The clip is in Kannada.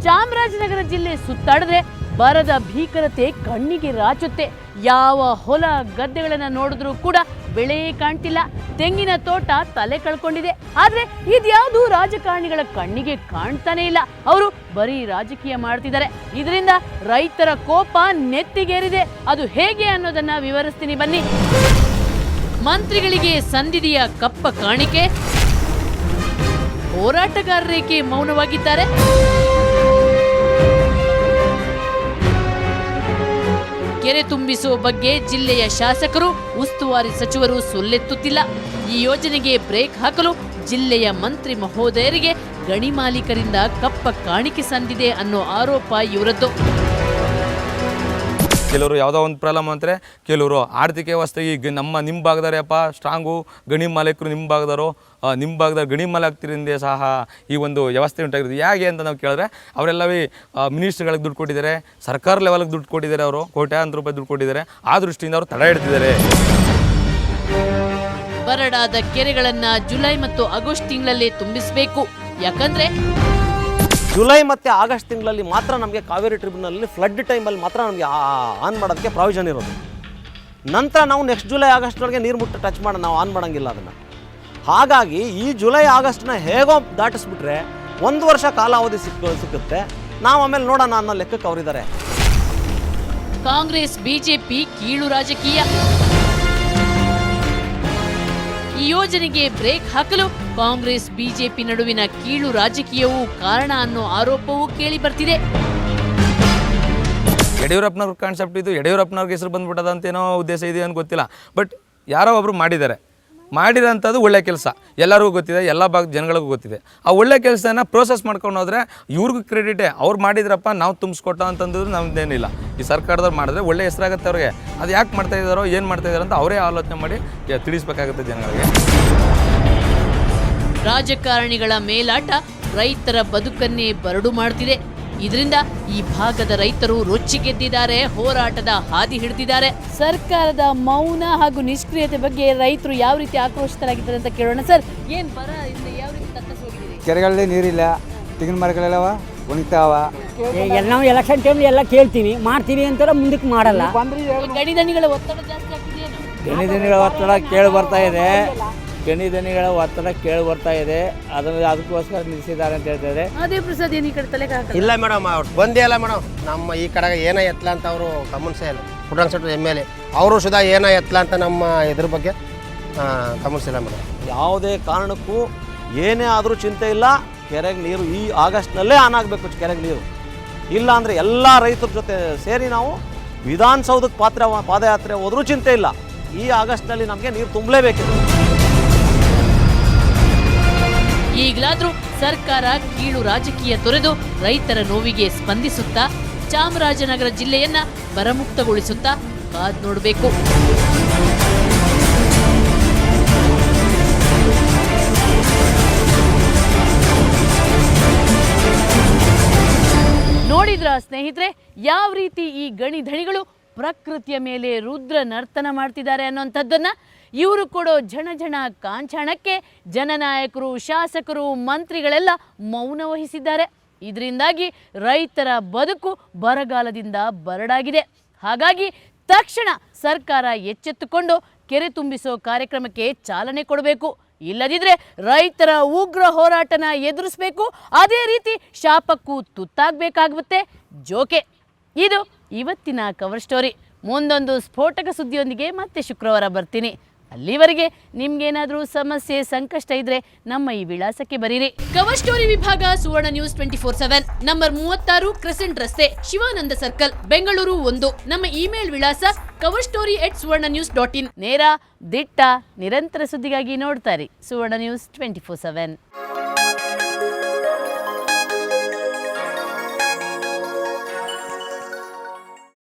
ಚಾಮರಾಜನಗರ ಜಿಲ್ಲೆ ಸುತ್ತಾಡಿದ್ರೆ ಬರದ ಭೀಕರತೆ ಕಣ್ಣಿಗೆ ರಾಚುತ್ತೆ. ಯಾವ ಹೊಲ ಗದ್ದೆಗಳನ್ನ ನೋಡಿದ್ರೂ ಕೂಡ ಬೆಳೆ ಕಾಣ್ತಿಲ್ಲ, ತೆಂಗಿನ ತೋಟ ತಲೆ ಕಳ್ಕೊಂಡಿದೆ. ಆದ್ರೆ ಇದ್ಯಾವುದು ರಾಜಕಾರಣಿಗಳ ಕಣ್ಣಿಗೆ ಕಾಣ್ತಾನೆ ಇಲ್ಲ. ಅವರು ಬರೀ ರಾಜಕೀಯ ಮಾಡ್ತಿದ್ದಾರೆ. ಇದರಿಂದ ರೈತರ ಕೋಪ ನೆತ್ತಿಗೇರಿದೆ. ಅದು ಹೇಗೆ ಅನ್ನೋದನ್ನ ವಿವರಿಸ್ತೀನಿ ಬನ್ನಿ. ಮಂತ್ರಿಗಳಿಗೆ ಸಂದಿದೆಯ ಕಪ್ಪ ಕಾಣಿಕೆ, ಹೋರಾಟಗಾರರೇಕೆ ಮೌನವಾಗಿದ್ದಾರೆ? ಕೆರೆ ತುಂಬಿಸುವ ಬಗ್ಗೆ ಜಿಲ್ಲೆಯ ಶಾಸಕರು, ಉಸ್ತುವಾರಿ ಸಚಿವರು ಸೊಲ್ಲೆತ್ತುತ್ತಿಲ್ಲ. ಈ ಯೋಜನೆಗೆ ಬ್ರೇಕ್ ಹಾಕಲು ಜಿಲ್ಲೆಯ ಮಂತ್ರಿ ಮಹೋದಯರಿಗೆ ಗಣಿ ಮಾಲೀಕರಿಂದ ಕಪ್ಪ ಕಾಣಿಕೆ ಸಂದಿದೆ ಅನ್ನೋ ಆರೋಪ ಇವರದ್ದು. ಕೆಲವರು ಯಾವುದೋ ಒಂದು ಪ್ರಾಬ್ಲಮ್ ಅಂದರೆ ಕೆಲವರು ಆರ್ಥಿಕ ವ್ಯವಸ್ಥೆ ಈಗ ನಿಮ್ಮ ಭಾಗದಾರಪ್ಪ ಸ್ಟ್ರಾಂಗು, ಗಣಿ ಮಾಲೀಕರು ನಿಮ್ಮ ಭಾಗದಾರ ಗಣಿ ಮಾಲೀಕರಿಂದ ಸಹ ಈ ಒಂದು ವ್ಯವಸ್ಥೆ ಉಂಟಾಗಿರೋದು. ಹೇಗೆ ಅಂತ ನಾವು ಕೇಳಿದ್ರೆ ಅವರೆಲ್ಲವೇ ಮಿನಿಸ್ಟ್ರಿಗಳಿಗೆ ದುಡ್ಡು ಕೊಟ್ಟಿದ್ದಾರೆ, ಸರ್ಕಾರ ಲೆವೆಲ್ಗೆ ದುಡ್ಡು ಕೊಟ್ಟಿದ್ದಾರೆ, ಅವರು ಕೋಟ್ಯಾಂತರ ರೂಪಾಯಿ ದುಡ್ಡು ಕೊಟ್ಟಿದ್ದಾರೆ. ಆ ದೃಷ್ಟಿಯಿಂದ ಅವರು ತಡೆ ಹಿಡ್ತಿದ್ದಾರೆ. ಬರಡಾದ ಕೆರೆಗಳನ್ನ ಜುಲೈ ಮತ್ತು ಆಗಸ್ಟ್ ತಿಂಗಳಲ್ಲೇ ತುಂಬಿಸಬೇಕು. ಯಾಕಂದ್ರೆ ಜುಲೈ ಮತ್ತು ಆಗಸ್ಟ್ ತಿಂಗಳಲ್ಲಿ ಮಾತ್ರ ನಮಗೆ ಕಾವೇರಿ ಟ್ರಿಬ್ಯುನಲಲ್ಲಿ ಫ್ಲಡ್ ಟೈಮಲ್ಲಿ ಮಾತ್ರ ನಮಗೆ ಆನ್ ಮಾಡೋದಕ್ಕೆ ಪ್ರಾವಿಷನ್ ಇರೋದು. ನಂತರ ನಾವು ನೆಕ್ಸ್ಟ್ ಜುಲೈ ಆಗಸ್ಟ್ನೊಳಗೆ ನೀರು ಮುಟ್ಟ ಟಚ್ ಮಾಡಿ ನಾವು ಆನ್ ಮಾಡೋಂಗಿಲ್ಲ ಅದನ್ನು. ಹಾಗಾಗಿ ಈ ಜುಲೈ ಆಗಸ್ಟ್ನ ಹೇಗೋ ದಾಟಿಸ್ಬಿಟ್ರೆ 1 ವರ್ಷ ಕಾಲಾವಧಿ ಸಿಕ್ಕುತ್ತೆ. ನಾವು ಆಮೇಲೆ ನೋಡೋಣ ಅನ್ನೋ ಲೆಕ್ಕಕ್ಕೆ ಅವರಿದ್ದಾರೆ. ಕಾಂಗ್ರೆಸ್ ಬಿಜೆಪಿ ಕೀಳು ರಾಜಕೀಯ. ಈ ಯೋಜನೆಗೆ ಬ್ರೇಕ್ ಹಾಕಲು ಕಾಂಗ್ರೆಸ್ ಬಿಜೆಪಿ ನಡುವಿನ ಕೀಳು ರಾಜಕೀಯವೂ ಕಾರಣ ಅನ್ನೋ ಆರೋಪವೂ ಕೇಳಿ ಬರ್ತಿದೆ. ಯಡಿಯೂರಪ್ಪನವ್ರ ಕಾನ್ಸೆಪ್ಟ್ ಇದು, ಯಡಿಯೂರಪ್ಪನವ್ರಿಗೆ ಹೆಸರು ಬಂದ್ಬಿಟ್ಟದಂತೇನೋ ಉದ್ದೇಶ ಇದೆ ಅಂತ ಗೊತ್ತಿಲ್ಲ. ಬಟ್ ಯಾರೋ ಒಬ್ರು ಮಾಡಿರೋಂಥದ್ದು ಒಳ್ಳೆ ಕೆಲಸ, ಎಲ್ಲರಿಗೂ ಗೊತ್ತಿದೆ, ಎಲ್ಲ ಭಾಗದ ಜನಗಳಿಗೂ ಗೊತ್ತಿದೆ. ಆ ಒಳ್ಳೆ ಕೆಲಸನ ಪ್ರೋಸೆಸ್ ಮಾಡ್ಕೊಂಡು ಹೋದರೆ ಇವ್ರಿಗೂ ಕ್ರೆಡಿಟೇ. ಅವ್ರು ಮಾಡಿದ್ರಪ್ಪ, ನಾವು ತುಂಬಿಸ್ಕೊಟ್ಟ ಅಂತಂದ್ರೆ ನಮ್ದೇನಿಲ್ಲ. ಈ ಸರ್ಕಾರದವ್ರು ಮಾಡಿದ್ರೆ ಒಳ್ಳೆ ಹೆಸರಾಗುತ್ತೆ ಅವ್ರಿಗೆ. ಅದು ಯಾಕೆ ಮಾಡ್ತಾಯಿದ್ದಾರೋ, ಏನು ಮಾಡ್ತಾಯಿದ್ದಾರೋ ಅಂತ ಅವರೇ ಆಲೋಚನೆ ಮಾಡಿ ತಿಳಿಸ್ಬೇಕಾಗುತ್ತೆ ಜನಗಳಿಗೆ. ರಾಜಕಾರಣಿಗಳ ಮೇಲಾಟ ರೈತರ ಬದುಕನ್ನೇ ಬರಡು ಮಾಡ್ತಿದೆ. ಇದರಿಂದ ಈ ಭಾಗದ ರೈತರು ರೊಚ್ಚಿಗೆದ್ದಿದ್ದಾರೆ, ಹೋರಾಟದ ಹಾದಿ ಹಿಡಿದಿದ್ದಾರೆ. ಸರ್ಕಾರದ ಮೌನ ಹಾಗೂ ನಿಷ್ಕ್ರಿಯತೆ ಬಗ್ಗೆ ರೈತರು ಯಾವ ರೀತಿ ಆಕ್ರೋಶಿತರಾಗಿದ್ದಾರೆ ಅಂತ ಕೇಳೋಣ. ಸರ್, ಏನ್ ಬರ ಯಾವ ರೀತಿ ತಪ್ಪಿಸಿ ಹೋಗಿದ್ದೀರಿ? ಕೆರೆಗಳಲ್ಲಿ ನೀರಿಲ್ಲ, ತೆಂಗಿನ ಮರಗಳೆಲ್ಲವ ಒಣಗ್ತಾವ. ನಾವು ಎಲೆಕ್ಷನ್ ಟೈಮ್ ಎಲ್ಲ ಕೇಳ್ತೀವಿ, ಮಾಡ್ತೀವಿ ಅಂತಾರೆ, ಮುಂದಕ್ಕೆ ಮಾಡಲ್ಲ. ಗಣಿಧಣಿಗಳ ಒತ್ತಡ ಜಾಸ್ತಿ ಆಗ್ತಿದೆಯೇನು? ಗಣಿಧಣಿಗಳ ಒತ್ತಡ ಕೇಳಿ ಬರ್ತಾ ಇದೆ. ಅದಕ್ಕೋಸ್ಕರ ನಿಲ್ಲಿಸಿದ್ದಾರೆ ಅಂತ ಹೇಳ್ತಾರೆ. ಅದೇ ಪ್ರಸಾದ್ ಏನು ಈ ಕಡೆ ತಲೆಗೆ ಹಾಕಲ್ಲ? ಇಲ್ಲ ಮೇಡಮ್, ಅವ್ರು ಬಂದೇ ಇಲ್ಲ ಮೇಡಮ್. ನಮ್ಮ ಈ ಕಡೆಗೆ ಏನ ಎತ್ತಲ ಅಂತ ಅವರು ಗಮನಿಸೇ ಇಲ್ಲ. ಪುಟ್ಟಣಸೆಟ್ಟು MLA ಅವರು ಸುಧಾ ಏನ ಎತ್ತಲ ಅಂತ ನಮ್ಮ ಇದ್ರ ಬಗ್ಗೆ ಗಮನಿಸಿಲ್ಲ ಮೇಡಮ್. ಯಾವುದೇ ಕಾರಣಕ್ಕೂ ಏನೇ ಆದರೂ ಚಿಂತೆ ಇಲ್ಲ. ಕೆರೆಗೆ ನೀರು ಈ ಆಗಸ್ಟ್ನಲ್ಲೇ ಆನ್ ಆಗಬೇಕು. ಕೆರೆಗೆ ನೀರು ಇಲ್ಲ ಅಂದರೆ ಎಲ್ಲ ರೈತರ ಜೊತೆ ಸೇರಿ ನಾವು ವಿಧಾನಸೌಧಕ್ಕೆ ಪಾದಯಾತ್ರೆ ಹೋದ್ರೂ ಚಿಂತೆ ಇಲ್ಲ. ಈ ಆಗಸ್ಟ್ನಲ್ಲಿ ನಮಗೆ ನೀರು ತುಂಬಲೇಬೇಕಿದೆ. ಈಗಲಾದ್ರೂ ಸರ್ಕಾರ ಕೀಳು ರಾಜಕೀಯ ತೊರೆದು ರೈತರ ನೋವಿಗೆ ಸ್ಪಂದಿಸುತ್ತಾ ಚಾಮರಾಜನಗರ ಜಿಲ್ಲೆಯನ್ನ ಬರಮುಕ್ತಗೊಳಿಸುತ್ತಾ ಕಾದ್ ನೋಡಬೇಕು. ನೋಡಿದ್ರ ಸ್ನೇಹಿತರೆ, ಯಾವ ರೀತಿ ಈ ಗಣಿಧಣಿಗಳು ಪ್ರಕೃತಿಯ ಮೇಲೆ ರುದ್ರ ನರ್ತನ ಮಾಡ್ತಿದ್ದಾರೆ ಅನ್ನೋಂಥದ್ದನ್ನ. ಇವರು ಕೊಡೋ ಝಣ ಕಾಂಚಾಣಕ್ಕೆ ಜನನಾಯಕರು, ಶಾಸಕರು, ಮಂತ್ರಿಗಳೆಲ್ಲ ಮೌನ ವಹಿಸಿದ್ದಾರೆ. ಇದರಿಂದಾಗಿ ರೈತರ ಬದುಕು ಬರಗಾಲದಿಂದ ಬರಡಾಗಿದೆ. ಹಾಗಾಗಿ ತಕ್ಷಣ ಸರ್ಕಾರ ಎಚ್ಚೆತ್ತುಕೊಂಡು ಕೆರೆ ತುಂಬಿಸೋ ಕಾರ್ಯಕ್ರಮಕ್ಕೆ ಚಾಲನೆ ಕೊಡಬೇಕು. ಇಲ್ಲದಿದ್ರೆ ರೈತರ ಉಗ್ರ ಹೋರಾಟನ ಎದುರಿಸಬೇಕು. ಅದೇ ರೀತಿ ಶಾಪಕ್ಕೂ ತುತ್ತಾಗಬೇಕಾಗುತ್ತೆ. ಜೋಕೆ. ಇದು ಇವತ್ತಿನ ಕವರ್ ಸ್ಟೋರಿ. ಮುಂದೊಂದು ಸ್ಫೋಟಕ ಸುದ್ದಿಯೊಂದಿಗೆ ಮತ್ತೆ ಶುಕ್ರವಾರ ಬರ್ತೀನಿ. ಅಲ್ಲಿವರೆಗೆ ನಿಮ್ಗೇನಾದ್ರೂ ಸಮಸ್ಯೆ, ಸಂಕಷ್ಟ ಇದ್ರೆ ನಮ್ಮ ಈ ವಿಳಾಸಕ್ಕೆ ಬರೀರಿ. ಕವರ್ ಸ್ಟೋರಿ ವಿಭಾಗ ಸುವರ್ಣ ನ್ಯೂಸ್ 24/7, ನಂಬರ್ 36, ಕ್ರೆಸೆಂಟ್ ರಸ್ತೆ, ಶಿವಾನಂದ ಸರ್ಕಲ್, ಬೆಂಗಳೂರು 1. ನಮ್ಮ ಇಮೇಲ್ ವಿಳಾಸ coverstory@suvarnanews.in. ನೇರ, ದಿಟ್ಟ, ನಿರಂತರ ಸುದ್ದಿಗಾಗಿ ನೋಡ್ತಾರೆ ಸುವರ್ಣ ನ್ಯೂಸ್ 24/7.